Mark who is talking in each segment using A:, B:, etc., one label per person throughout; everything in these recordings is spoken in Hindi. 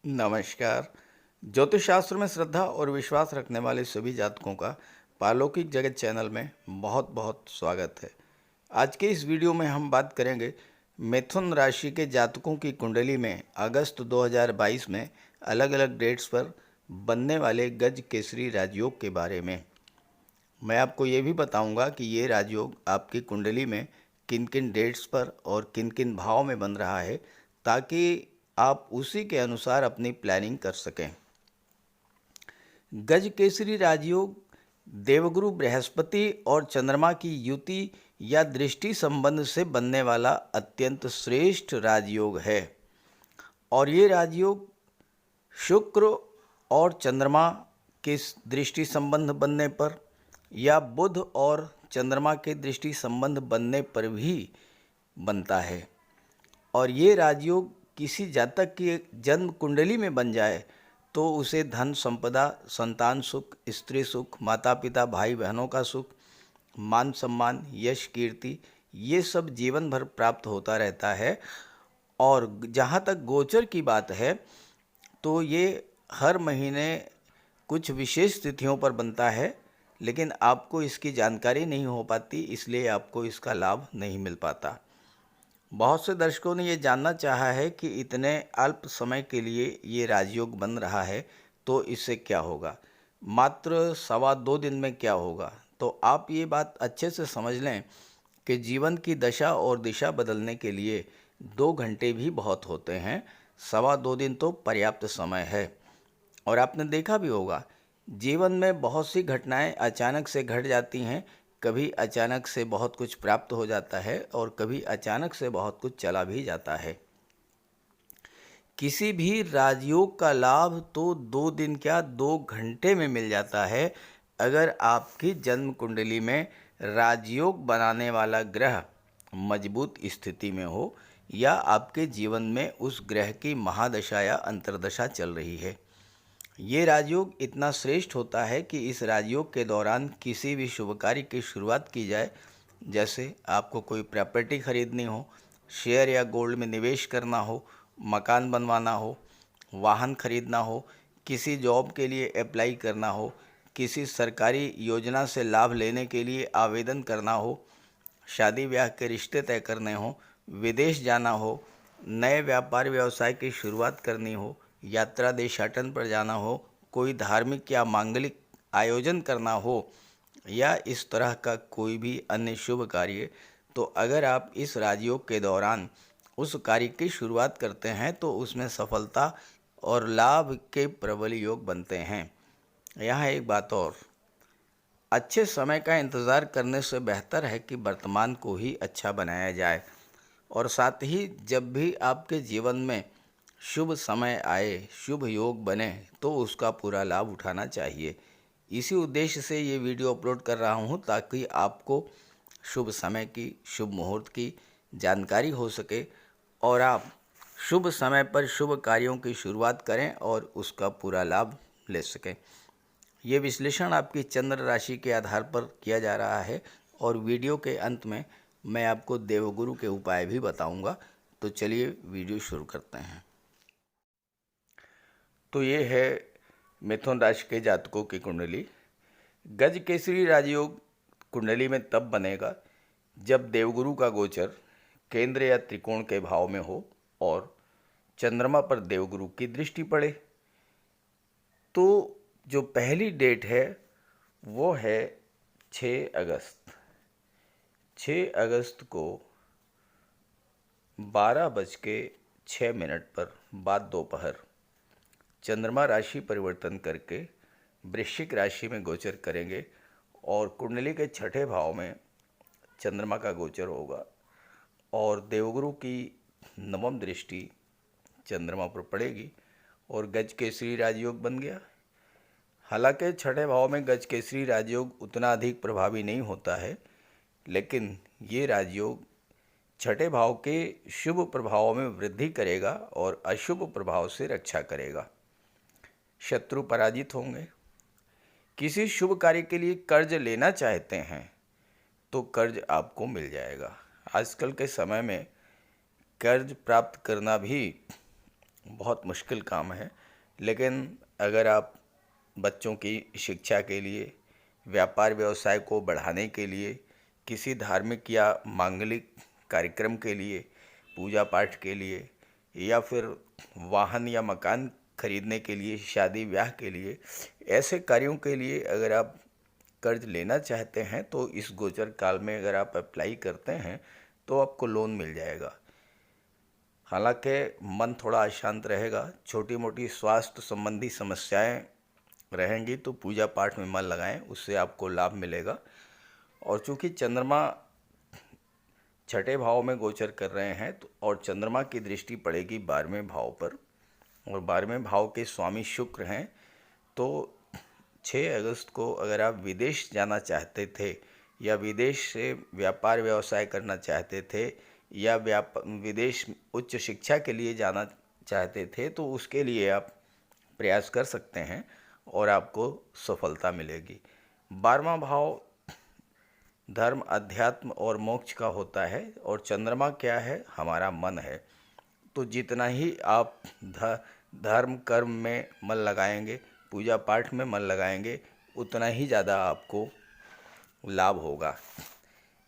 A: नमस्कार। ज्योतिष शास्त्र में श्रद्धा और विश्वास रखने वाले सभी जातकों का पारलौकिक जगत चैनल में बहुत बहुत स्वागत है। आज के इस वीडियो में हम बात करेंगे मिथुन राशि के जातकों की कुंडली में अगस्त 2022 में अलग अलग डेट्स पर बनने वाले गज केसरी राजयोग के बारे में। मैं आपको ये भी बताऊंगा कि ये राजयोग आपकी कुंडली में किन किन डेट्स पर और किन किन भाव में बन रहा है, ताकि आप उसी के अनुसार अपनी प्लानिंग कर सकें। गज केसरी राजयोग देवगुरु बृहस्पति और चंद्रमा की युति या दृष्टि संबंध से बनने वाला अत्यंत श्रेष्ठ राजयोग है और ये राजयोग शुक्र और चंद्रमा के दृष्टि संबंध बनने पर या बुध और चंद्रमा के दृष्टि संबंध बनने पर भी बनता है। और ये राजयोग किसी जातक की जन्म कुंडली में बन जाए तो उसे धन संपदा, संतान सुख, स्त्री सुख, माता पिता, भाई बहनों का सुख, मान सम्मान, यश, कीर्ति, ये सब जीवन भर प्राप्त होता रहता है। और जहाँ तक गोचर की बात है तो ये हर महीने कुछ विशेष तिथियों पर बनता है, लेकिन आपको इसकी जानकारी नहीं हो पाती, इसलिए आपको इसका लाभ नहीं मिल पाता। बहुत से दर्शकों ने ये जानना चाहा है कि इतने अल्प समय के लिए ये राजयोग बन रहा है तो इससे क्या होगा, मात्र 2.25 दिन में क्या होगा। तो आप ये बात अच्छे से समझ लें कि जीवन की दशा और दिशा बदलने के लिए 2 घंटे भी बहुत होते हैं। 2.25 दिन तो पर्याप्त समय है। और आपने देखा भी होगा, जीवन में बहुत सी घटनाएं अचानक से घट जाती हैं। कभी अचानक से बहुत कुछ प्राप्त हो जाता है और कभी अचानक से बहुत कुछ चला भी जाता है। किसी भी राजयोग का लाभ तो 2 दिन क्या 2 घंटे में मिल जाता है, अगर आपकी जन्म कुंडली में राजयोग बनाने वाला ग्रह मजबूत स्थिति में हो या आपके जीवन में उस ग्रह की महादशा या अंतर्दशा चल रही है। ये राजयोग इतना श्रेष्ठ होता है कि इस राजयोग के दौरान किसी भी शुभ कार्य की शुरुआत की जाए, जैसे आपको कोई प्रॉपर्टी खरीदनी हो, शेयर या गोल्ड में निवेश करना हो, मकान बनवाना हो, वाहन खरीदना हो, किसी जॉब के लिए अप्लाई करना हो, किसी सरकारी योजना से लाभ लेने के लिए आवेदन करना हो, शादी ब्याह के रिश्ते तय करने हो, विदेश जाना हो, नए व्यापार व्यवसाय की शुरुआत करनी हो, यात्रा देशाटन पर जाना हो, कोई धार्मिक या मांगलिक आयोजन करना हो या इस तरह का कोई भी अन्य शुभ कार्य, तो अगर आप इस राजयोग के दौरान उस कार्य की शुरुआत करते हैं तो उसमें सफलता और लाभ के प्रबल योग बनते हैं। यहाँ एक बात और, अच्छे समय का इंतज़ार करने से बेहतर है कि वर्तमान को ही अच्छा बनाया जाए। और साथ ही जब भी आपके जीवन में शुभ समय आए, शुभ योग बने, तो उसका पूरा लाभ उठाना चाहिए। इसी उद्देश्य से ये वीडियो अपलोड कर रहा हूँ, ताकि आपको शुभ समय की, शुभ मुहूर्त की जानकारी हो सके और आप शुभ समय पर शुभ कार्यों की शुरुआत करें और उसका पूरा लाभ ले सकें। ये विश्लेषण आपकी चंद्र राशि के आधार पर किया जा रहा है और वीडियो के अंत में मैं आपको देवगुरु के उपाय भी बताऊंगा। तो चलिए वीडियो शुरू करते हैं। तो ये है मिथुन राशि के जातकों की कुंडली। गज केसरी राजयोग कुंडली में तब बनेगा जब देवगुरु का गोचर केंद्र या त्रिकोण के भाव में हो और चंद्रमा पर देवगुरु की दृष्टि पड़े। तो जो पहली डेट है वो है 6 अगस्त। 6 अगस्त को 12:06 पर बाद दोपहर चंद्रमा राशि परिवर्तन करके वृश्चिक राशि में गोचर करेंगे और कुंडली के 6ठे भाव में चंद्रमा का गोचर होगा और देवगुरु की 9वीं दृष्टि चंद्रमा पर पड़ेगी और गज केसरी राजयोग बन गया। हालांकि 6ठे भाव में गज केसरी राजयोग उतना अधिक प्रभावी नहीं होता है, लेकिन ये राजयोग 6ठे भाव के शुभ प्रभावों में वृद्धि करेगा और अशुभ प्रभाव से रक्षा करेगा। शत्रु पराजित होंगे। किसी शुभ कार्य के लिए कर्ज लेना चाहते हैं तो कर्ज आपको मिल जाएगा। आजकल के समय में कर्ज प्राप्त करना भी बहुत मुश्किल काम है। लेकिन अगर आप बच्चों की शिक्षा के लिए, व्यापार व्यवसाय को बढ़ाने के लिए, किसी धार्मिक या मांगलिक कार्यक्रम के लिए, पूजा पाठ के लिए, या फिर वाहन या मकान खरीदने के लिए, शादी ब्याह के लिए, ऐसे कार्यों के लिए अगर आप कर्ज लेना चाहते हैं तो इस गोचर काल में अगर आप अप्लाई करते हैं तो आपको लोन मिल जाएगा। हालांकि मन थोड़ा अशांत रहेगा, छोटी मोटी स्वास्थ्य संबंधी समस्याएं रहेंगी, तो पूजा पाठ में मन लगाएं, उससे आपको लाभ मिलेगा। और चूंकि चंद्रमा छठे भाव में गोचर कर रहे हैं तो और चंद्रमा की दृष्टि पड़ेगी 12वें भाव पर, और 12वें भाव के स्वामी शुक्र हैं, तो 6 अगस्त को अगर आप विदेश जाना चाहते थे या विदेश से व्यापार व्यवसाय करना चाहते थे या विदेश उच्च शिक्षा के लिए जाना चाहते थे तो उसके लिए आप प्रयास कर सकते हैं और आपको सफलता मिलेगी। 12वां भाव धर्म, अध्यात्म और मोक्ष का होता है, और चंद्रमा क्या है? हमारा मन है। तो जितना ही आप धर्म कर्म में मन लगाएंगे, पूजा पाठ में मन लगाएंगे, उतना ही ज़्यादा आपको लाभ होगा।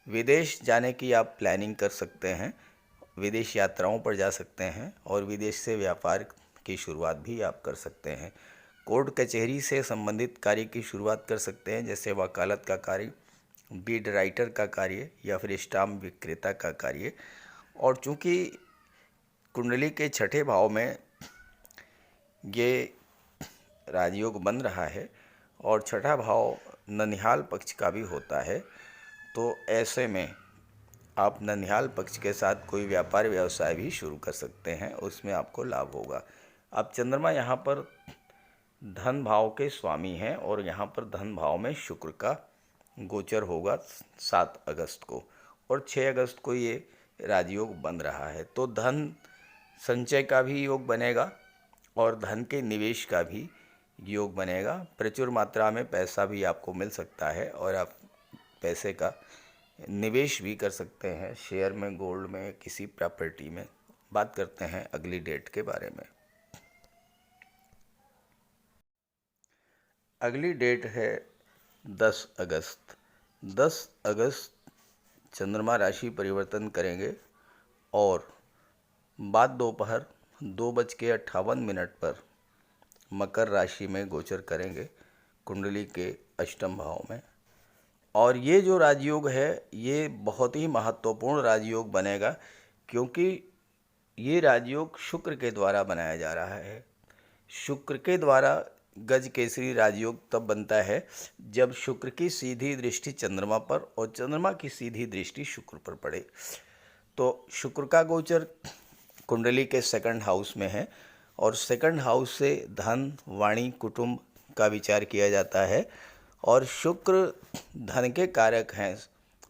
A: विदेश जाने की आप प्लानिंग कर सकते हैं, विदेश यात्राओं पर जा सकते हैं और विदेश से व्यापार की शुरुआत भी आप कर सकते हैं। कोर्ट कचहरी से संबंधित कार्य की शुरुआत कर सकते हैं, जैसे वकालत का कार्य, बीड राइटर का कार्य या फिर स्टाम्प विक्रेता का कार्य। और चूंकि कुंडली के छठे भाव में ये राजयोग बन रहा है और छठा भाव ननिहाल पक्ष का भी होता है, तो ऐसे में आप ननिहाल पक्ष के साथ कोई व्यापार व्यवसाय भी शुरू कर सकते हैं, उसमें आपको लाभ होगा। अब चंद्रमा यहाँ पर धन भाव के स्वामी हैं और यहाँ पर धन भाव में शुक्र का गोचर होगा 7 अगस्त को, और 6 अगस्त को ये राजयोग बन रहा है। तो धन संचय का भी योग बनेगा और धन के निवेश का भी योग बनेगा। प्रचुर मात्रा में पैसा भी आपको मिल सकता है और आप पैसे का निवेश भी कर सकते हैं, शेयर में, गोल्ड में, किसी प्रॉपर्टी में। बात करते हैं अगली डेट के बारे में। अगली डेट है 10 अगस्त। 10 अगस्त चंद्रमा राशि परिवर्तन करेंगे और बाद दोपहर 2:58 पर मकर राशि में गोचर करेंगे, कुंडली के अष्टम भाव में। और ये जो राजयोग है ये बहुत ही महत्वपूर्ण राजयोग बनेगा, क्योंकि ये राजयोग शुक्र के द्वारा बनाया जा रहा है। शुक्र के द्वारा गज केसरी राजयोग तब बनता है जब शुक्र की सीधी दृष्टि चंद्रमा पर और चंद्रमा की सीधी दृष्टि शुक्र पर पड़े। तो शुक्र का गोचर कुंडली के सेकंड हाउस में है और सेकंड हाउस से धन, वाणी, कुटुंब का विचार किया जाता है। और शुक्र धन के कारक हैं,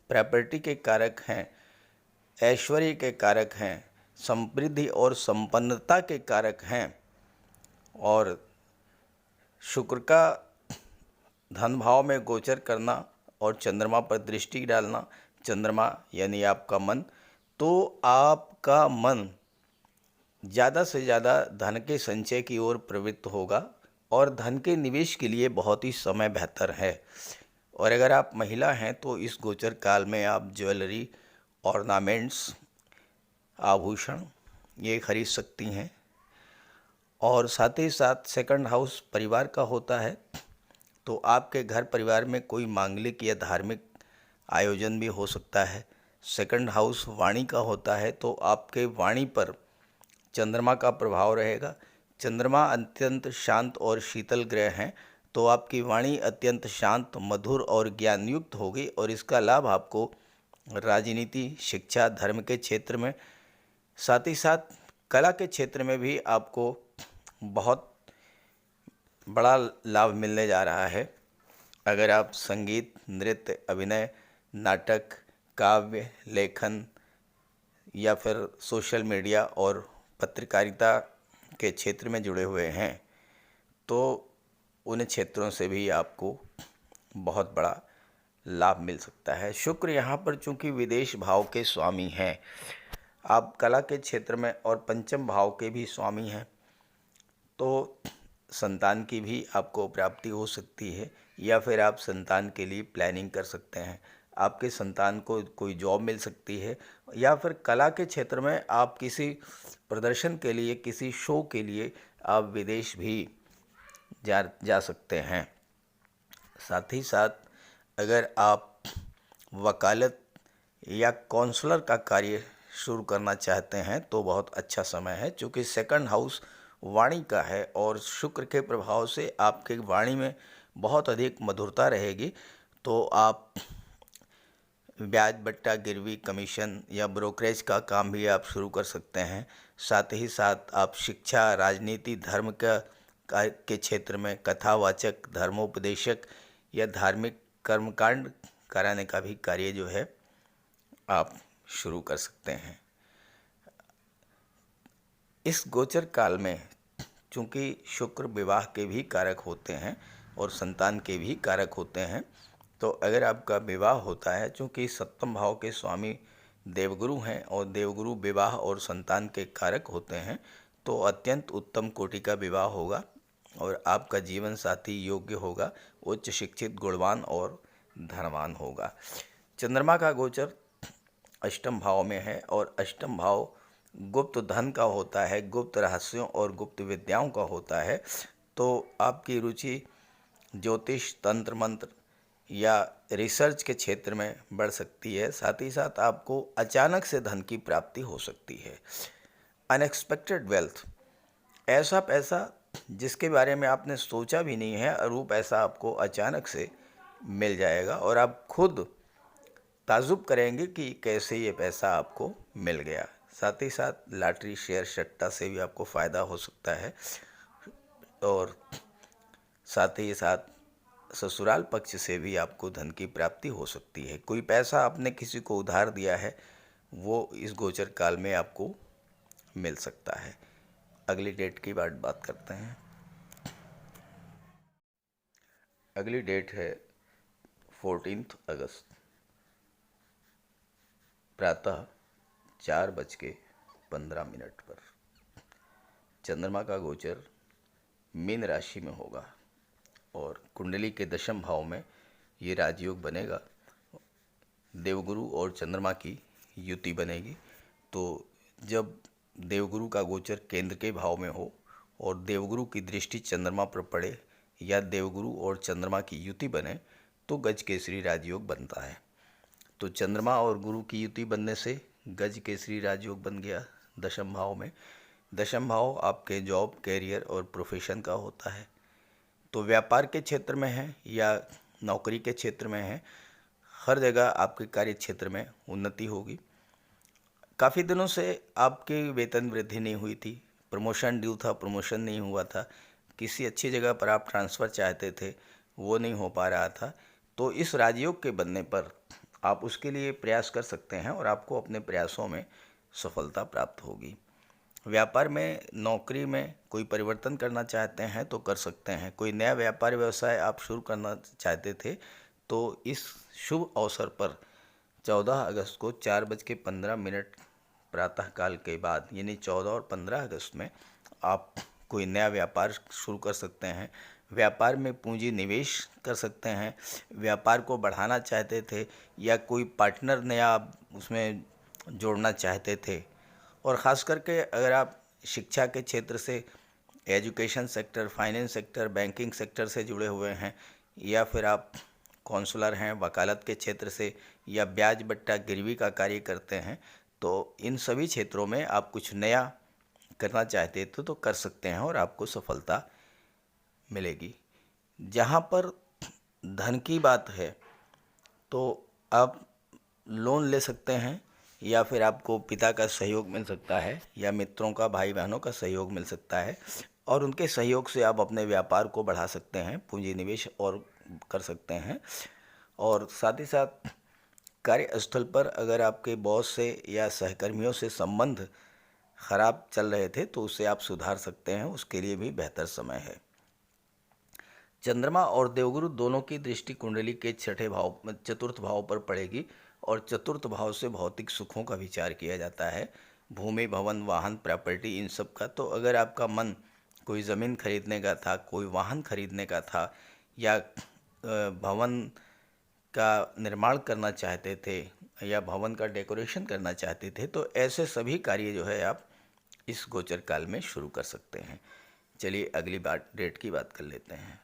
A: प्रॉपर्टी के कारक हैं, ऐश्वर्य के कारक हैं, समृद्धि और संपन्नता के कारक हैं। और शुक्र का धन भाव में गोचर करना और चंद्रमा पर दृष्टि डालना, चंद्रमा यानी आपका मन, तो आपका मन ज़्यादा से ज़्यादा धन के संचय की ओर प्रवृत्त होगा और धन के निवेश के लिए बहुत ही समय बेहतर है। और अगर आप महिला हैं तो इस गोचर काल में आप ज्वेलरी, ऑर्नामेंट्स, आभूषण ये खरीद सकती हैं। और साथ ही साथ सेकंड हाउस परिवार का होता है, तो आपके घर परिवार में कोई मांगलिक या धार्मिक आयोजन भी हो सकता है। सेकंड हाउस वाणी का होता है, तो आपके वाणी पर चंद्रमा का प्रभाव रहेगा। चंद्रमा अत्यंत शांत और शीतल ग्रह हैं, तो आपकी वाणी अत्यंत शांत, मधुर और ज्ञानयुक्त होगी और इसका लाभ आपको राजनीति, शिक्षा, धर्म के क्षेत्र में, साथ ही साथ कला के क्षेत्र में भी आपको बहुत बड़ा लाभ मिलने जा रहा है। अगर आप संगीत, नृत्य, अभिनय, नाटक, काव्य, लेखन या फिर सोशल मीडिया और पत्रकारिता के क्षेत्र में जुड़े हुए हैं तो उन क्षेत्रों से भी आपको बहुत बड़ा लाभ मिल सकता है। शुक्र यहाँ पर चूंकि विदेश भाव के स्वामी हैं, आप कला के क्षेत्र में और पंचम भाव के भी स्वामी हैं, तो संतान की भी आपको प्राप्ति हो सकती है, या फिर आप संतान के लिए प्लानिंग कर सकते हैं। आपके संतान को कोई जॉब मिल सकती है, या फिर कला के क्षेत्र में आप किसी प्रदर्शन के लिए, किसी शो के लिए आप विदेश भी जा सकते हैं। साथ ही साथ अगर आप वकालत या काउंसलर का कार्य शुरू करना चाहते हैं तो बहुत अच्छा समय है, क्योंकि सेकंड हाउस वाणी का है और शुक्र के प्रभाव से आपके वाणी में बहुत अधिक मधुरता रहेगी। तो आप ब्याज बट्टा गिरवी कमीशन या ब्रोकरेज का काम भी आप शुरू कर सकते हैं। साथ ही साथ आप शिक्षा, राजनीति, धर्म के क्षेत्र में कथावाचक, धर्मोपदेशक या धार्मिक कर्मकांड कराने का भी कार्य जो है आप शुरू कर सकते हैं। इस गोचर काल में चूँकि शुक्र विवाह के भी कारक होते हैं और संतान के भी कारक होते हैं, तो अगर आपका विवाह होता है, चूँकि सप्तम भाव के स्वामी देवगुरु हैं और देवगुरु विवाह और संतान के कारक होते हैं, तो अत्यंत उत्तम कोटि का विवाह होगा और आपका जीवन साथी योग्य होगा, उच्च शिक्षित, गुणवान और धनवान होगा। चंद्रमा का गोचर अष्टम भाव में है और अष्टम भाव गुप्त धन का होता है, गुप्त रहस्यों और गुप्त विद्याओं का होता है। तो आपकी रुचि ज्योतिष, तंत्र मंत्र या रिसर्च के क्षेत्र में बढ़ सकती है। साथ ही साथ आपको अचानक से धन की प्राप्ति हो सकती है। अनएक्सपेक्टेड वेल्थ, ऐसा पैसा जिसके बारे में आपने सोचा भी नहीं है और वो पैसा आपको अचानक से मिल जाएगा और आप खुद ताजुब करेंगे कि कैसे ये पैसा आपको मिल गया। साथ ही साथ लॉटरी, शेयर, सट्टा से भी आपको फ़ायदा हो सकता है और साथ ही साथ ससुराल पक्ष से भी आपको धन की प्राप्ति हो सकती है। कोई पैसा आपने किसी को उधार दिया है वो इस गोचर काल में आपको मिल सकता है। अगली डेट की बात करते हैं। अगली डेट है 14 अगस्त, प्रातः 4:15 पर। चंद्रमा का गोचर मीन राशि में होगा और कुंडली के दशम भाव में ये राजयोग बनेगा। देवगुरु और चंद्रमा की युति बनेगी। तो जब देवगुरु का गोचर केंद्र के भाव में हो और देवगुरु की दृष्टि चंद्रमा पर पड़े या देवगुरु और चंद्रमा की युति बने तो गज केसरी राजयोग बनता है। तो चंद्रमा और गुरु की युति बनने से गज केसरी राजयोग बन गया दशम भाव में। दशम भाव आपके जॉब, कैरियर और प्रोफेशन का होता है। तो व्यापार के क्षेत्र में है या नौकरी के क्षेत्र में है, हर जगह आपके कार्य क्षेत्र में उन्नति होगी। काफ़ी दिनों से आपकी वेतन वृद्धि नहीं हुई थी, प्रमोशन ड्यू था, प्रमोशन नहीं हुआ था, किसी अच्छी जगह पर आप ट्रांसफ़र चाहते थे, वो नहीं हो पा रहा था। तो इस राजयोग के बनने पर आप उसके लिए प्रयास कर सकते हैं और आपको अपने प्रयासों में सफलता प्राप्त होगी। व्यापार में, नौकरी में कोई परिवर्तन करना चाहते हैं तो कर सकते हैं। कोई नया व्यापार व्यवसाय आप शुरू करना चाहते थे तो इस शुभ अवसर पर 14 अगस्त को 4:15 प्रातःकाल के बाद, यानी 14 और 15 अगस्त में आप कोई नया व्यापार शुरू कर सकते हैं। व्यापार में पूंजी निवेश कर सकते हैं। व्यापार को बढ़ाना चाहते थे या कोई पार्टनर नया आप उसमें जोड़ना चाहते थे, और ख़ास करके अगर आप शिक्षा के क्षेत्र से, education sector, finance sector, banking sector से जुड़े हुए हैं, या फिर आप काउंसलर हैं, वकालत के क्षेत्र से, या ब्याज बट्टा गिरवी का कार्य करते हैं, तो इन सभी क्षेत्रों में आप कुछ नया करना चाहते थे तो कर सकते हैं और आपको सफलता मिलेगी। जहाँ पर धन की बात है तो आप लोन ले सकते हैं या फिर आपको पिता का सहयोग मिल सकता है या मित्रों का, भाई बहनों का सहयोग मिल सकता है और उनके सहयोग से आप अपने व्यापार को बढ़ा सकते हैं, पूंजी निवेश और कर सकते हैं। और साथ ही साथ कार्यस्थल पर अगर आपके बॉस से या सहकर्मियों से संबंध खराब चल रहे थे तो उसे आप सुधार सकते हैं, उसके लिए भी बेहतर समय है। चंद्रमा और देवगुरु दोनों की दृष्टि कुंडली के चतुर्थ भाव पर पड़ेगी और चतुर्थ भाव से भौतिक सुखों का विचार किया जाता है, भूमि, भवन, वाहन, प्रॉपर्टी, इन सब का। तो अगर आपका मन कोई ज़मीन खरीदने का था, कोई वाहन खरीदने का था, या भवन का निर्माण करना चाहते थे, या भवन का डेकोरेशन करना चाहते थे, तो ऐसे सभी कार्य जो है आप इस गोचर काल में शुरू कर सकते हैं। चलिए अगली बात, डेट की बात कर लेते हैं।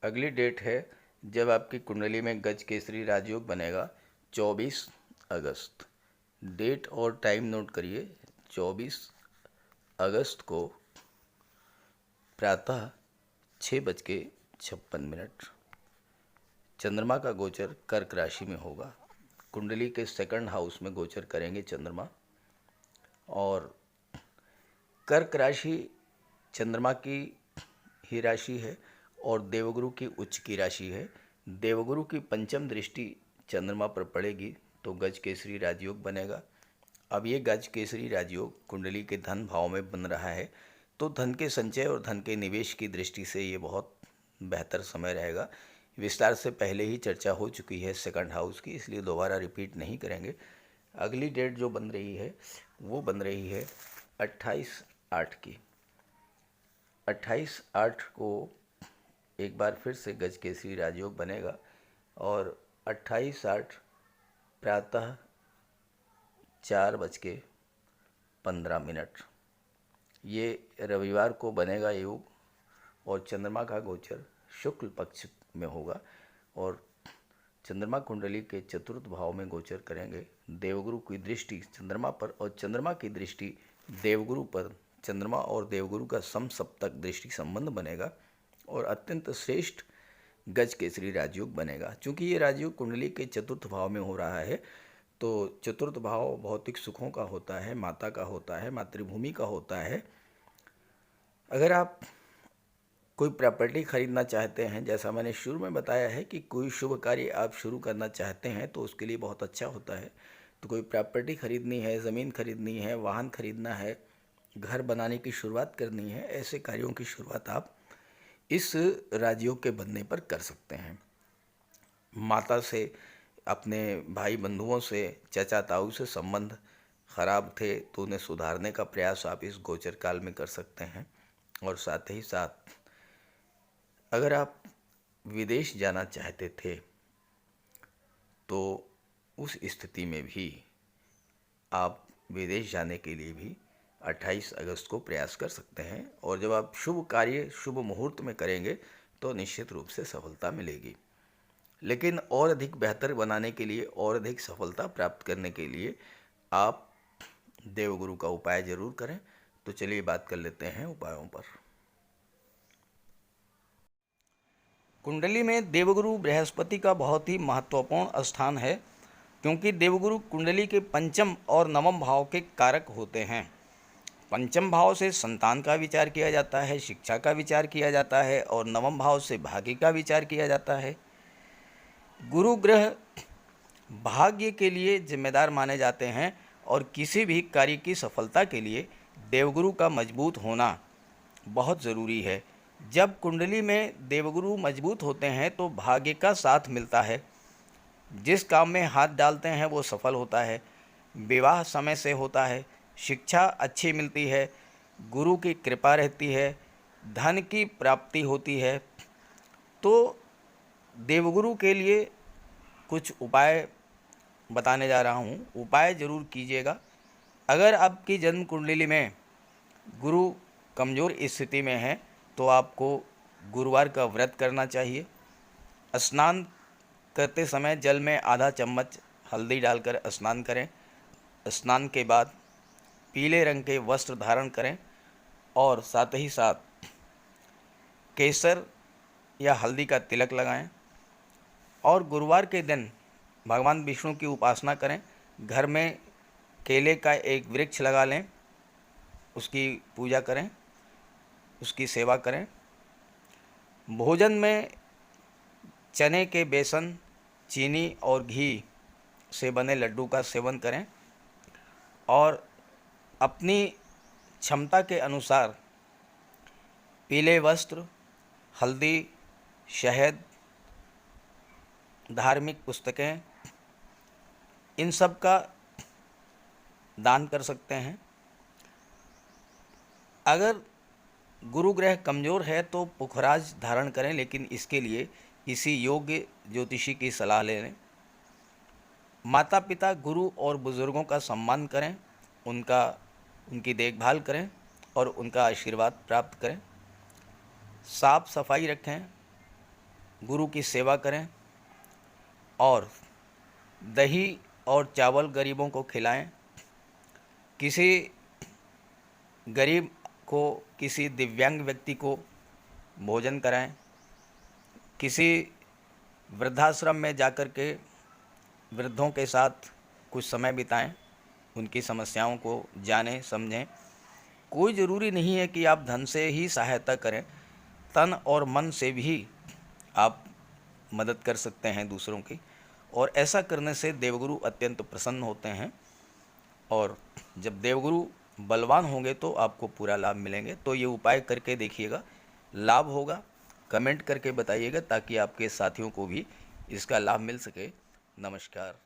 A: अगली डेट है जब आपकी कुंडली में गज केसरी राजयोग बनेगा, 24 अगस्त। डेट और टाइम नोट करिए। 24 अगस्त को प्रातः 6:56 चंद्रमा का गोचर कर्क राशि में होगा। कुंडली के सेकंड हाउस में गोचर करेंगे चंद्रमा, और कर्क राशि चंद्रमा की ही राशि है और देवगुरु की उच्च की राशि है। देवगुरु की पंचम दृष्टि चंद्रमा पर पड़ेगी तो गज केसरी राजयोग बनेगा। अब ये गज केसरी राजयोग कुंडली के धन भाव में बन रहा है, तो धन के संचय और धन के निवेश की दृष्टि से ये बहुत बेहतर समय रहेगा। विस्तार से पहले ही चर्चा हो चुकी है सेकंड हाउस की, इसलिए दोबारा रिपीट नहीं करेंगे। अगली डेट जो बन रही है वो बन रही है 28/8 की। 28/8 को एक बार फिर से गज केसरी राजयोग बनेगा, और 28/8 प्रातः 4:15 ये रविवार को बनेगा योग, और चंद्रमा का गोचर शुक्ल पक्ष में होगा, और चंद्रमा कुंडली के चतुर्थ भाव में गोचर करेंगे। देवगुरु की दृष्टि चंद्रमा पर और चंद्रमा की दृष्टि देवगुरु पर, चंद्रमा और देवगुरु का समसप्तक दृष्टि संबंध बनेगा और अत्यंत श्रेष्ठ गज केसरी राजयोग बनेगा। चूँकि ये राजयोग कुंडली के चतुर्थ भाव में हो रहा है, तो चतुर्थ भाव भौतिक सुखों का होता है, माता का होता है, मातृभूमि का होता है। अगर आप कोई प्रॉपर्टी खरीदना चाहते हैं, जैसा मैंने शुरू में बताया है कि कोई शुभ कार्य आप शुरू करना चाहते हैं तो उसके लिए बहुत अच्छा होता है। तो कोई प्रॉपर्टी खरीदनी है, ज़मीन खरीदनी है, वाहन खरीदना है, घर बनाने की शुरुआत करनी है, ऐसे कार्यों की शुरुआत आप इस राजयोग के बनने पर कर सकते हैं। माता से, अपने भाई बंधुओं से, चाचा ताऊ से संबंध खराब थे तो उन्हें सुधारने का प्रयास आप इस गोचर काल में कर सकते हैं। और साथ ही साथ अगर आप विदेश जाना चाहते थे तो उस स्थिति में भी आप विदेश जाने के लिए भी 28 अगस्त को प्रयास कर सकते हैं, और जब आप शुभ कार्य शुभ मुहूर्त में करेंगे तो निश्चित रूप से सफलता मिलेगी। लेकिन और अधिक बेहतर बनाने के लिए, और अधिक सफलता प्राप्त करने के लिए आप देवगुरु का उपाय जरूर करें। तो चलिए बात कर लेते हैं उपायों पर। कुंडली में देवगुरु बृहस्पति का बहुत ही महत्वपूर्ण स्थान है, क्योंकि देवगुरु कुंडली के पंचम और नवम भाव के कारक होते हैं। पंचम भाव से संतान का विचार किया जाता है, शिक्षा का विचार किया जाता है, और नवम भाव से भाग्य का विचार किया जाता है। गुरु ग्रह भाग्य के लिए जिम्मेदार माने जाते हैं, और किसी भी कार्य की सफलता के लिए देवगुरु का मजबूत होना बहुत ज़रूरी है। जब कुंडली में देवगुरु मजबूत होते हैं तो भाग्य का साथ मिलता है, जिस काम में हाथ डालते हैं वो सफल होता है, विवाह समय से होता है, शिक्षा अच्छी मिलती है, गुरु की कृपा रहती है, धन की प्राप्ति होती है। तो देवगुरु के लिए कुछ उपाय बताने जा रहा हूँ, उपाय ज़रूर कीजिएगा। अगर आपकी जन्म कुंडली में गुरु कमज़ोर स्थिति में है तो आपको गुरुवार का व्रत करना चाहिए। स्नान करते समय जल में आधा चम्मच हल्दी डालकर स्नान करें। स्नान के बाद पीले रंग के वस्त्र धारण करें, और साथ ही साथ केसर या हल्दी का तिलक लगाएं, और गुरुवार के दिन भगवान विष्णु की उपासना करें। घर में केले का एक वृक्ष लगा लें, उसकी पूजा करें, उसकी सेवा करें। भोजन में चने के बेसन, चीनी और घी से बने लड्डू का सेवन करें, और अपनी क्षमता के अनुसार पीले वस्त्र, हल्दी, शहद, धार्मिक पुस्तकें, इन सब का दान कर सकते हैं। अगर गुरु ग्रह कमज़ोर है तो पुखराज धारण करें, लेकिन इसके लिए किसी योग्य ज्योतिषी की सलाह ले लें। माता पिता, गुरु और बुज़ुर्गों का सम्मान करें, उनकी देखभाल करें और उनका आशीर्वाद प्राप्त करें। साफ सफाई रखें, गुरु की सेवा करें और दही और चावल गरीबों को खिलाएं। किसी गरीब को, किसी दिव्यांग व्यक्ति को भोजन कराएं। किसी वृद्धाश्रम में जाकर के वृद्धों के साथ कुछ समय बिताएं, उनकी समस्याओं को जानें समझें। कोई ज़रूरी नहीं है कि आप धन से ही सहायता करें, तन और मन से भी आप मदद कर सकते हैं दूसरों की, और ऐसा करने से देवगुरु अत्यंत प्रसन्न होते हैं। और जब देवगुरु बलवान होंगे तो आपको पूरा लाभ मिलेंगे। तो ये उपाय करके देखिएगा, लाभ होगा। कमेंट करके बताइएगा ताकि आपके साथियों को भी इसका लाभ मिल सके। नमस्कार।